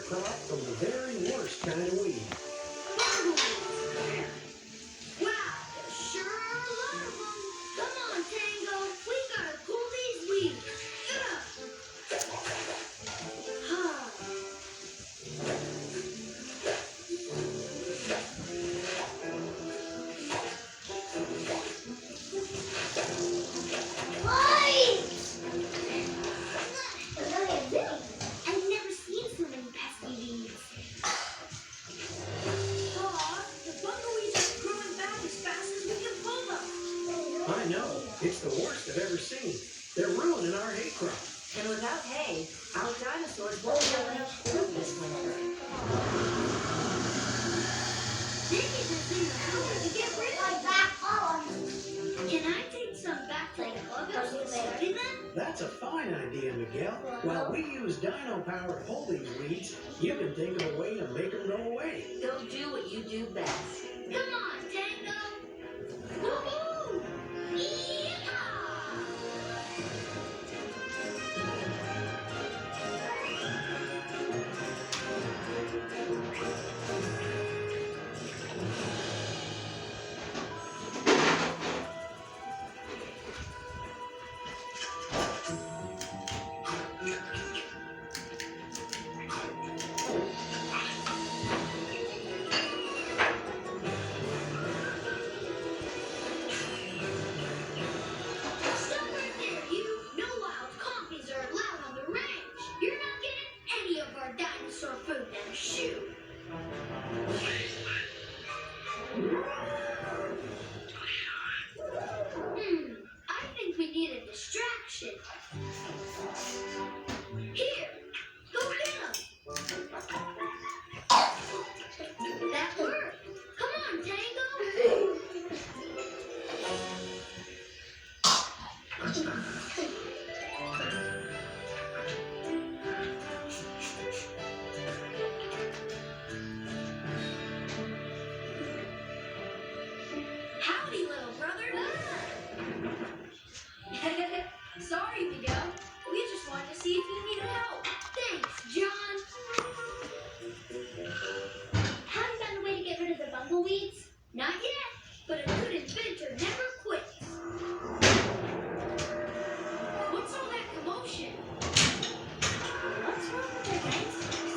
crop from the very worst kind of weed. Wow, there sure are a lot of them. Come on, Tango. We gotta pull these weeds. I've never seen so many pesky weeds. The bumbleweeds are growing back as fast as we can pull them. I know. It's the worst I've ever seen. They're ruining our hay crop. And without hay, our dinosaurs won't have enough food this winter. Maybe there's enough to get rid of back on. Can I take some back to the clubhouse and study them? That's a fine idea, Miguel. While we use dino power to pull these weeds, you can take them away and make them go away. Go do what you do best. Come on, Tango. Woohoo! Yeehaw! Stop right there, you! No wild compies are allowed on the ranch. You're not getting any of our dinosaur food now. Shoo! I think we need a distraction. Here, go get 'em. That worked. Come on, Tango. Howdy, little brother. Sorry, Miguel. We just wanted to see if you needed help. Thanks, John. Have you found a way to get rid of the bumbleweeds? Not yet, but a good inventor never quits. What's all that commotion? What's wrong with their dinosaurs?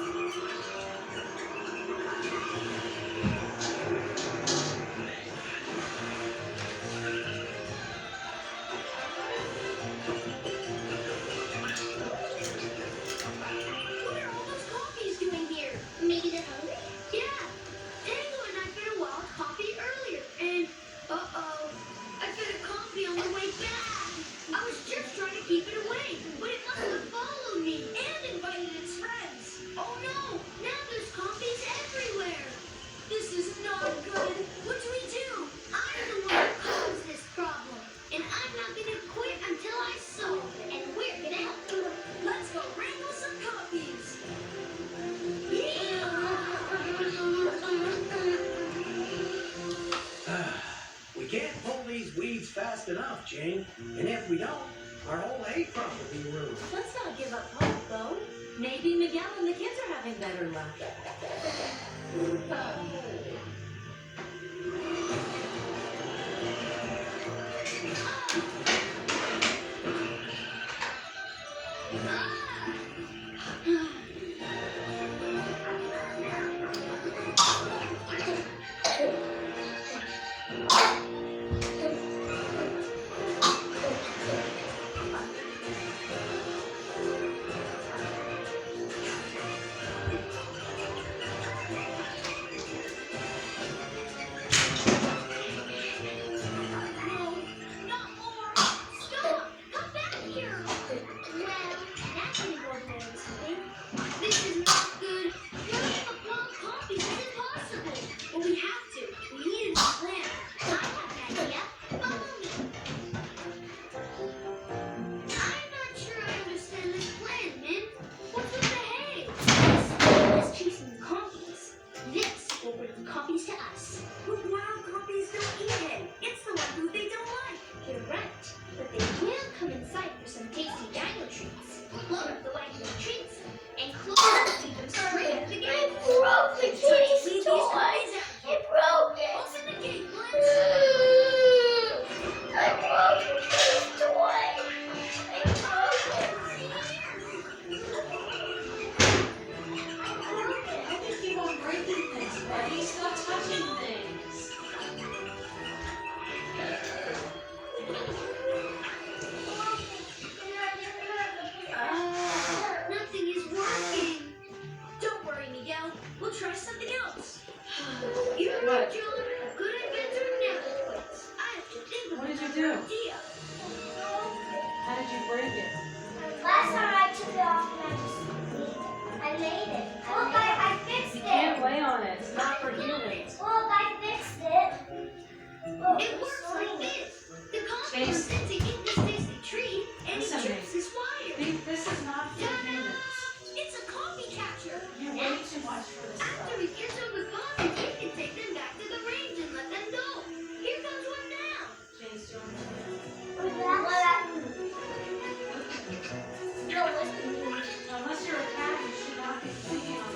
What are all those compies doing here? Maybe they're hungry? Yeah. Tango and I fed a wild compy earlier, and uh-oh, I fed a compy on the way back. I was just trying to keep it away, but it must have followed me and invited its friends. Oh no, now there's compies everywhere. This is not good. What do we do? I'm the one who caused this problem, and I'm not gonna quit until I solve it, and we're gonna help. Let's go wrangle some compies. We can't pull these weeds fast enough, Jane. And if we don't, our whole hay crop will be ruined. Let's not give up hope, though. Maybe Miguel and the kids are having better luck. It works like this. The coffee Chase. comes in to eat this tasty treat, and Listen, he chips his wire. This is not for humans. It's a coffee catcher. You're way too much for this After stuff. we catch all the coffees, we can take them back to the range and let them go. Here comes one now. Chase, do you want to Unless you're a cat, you should not be feeding on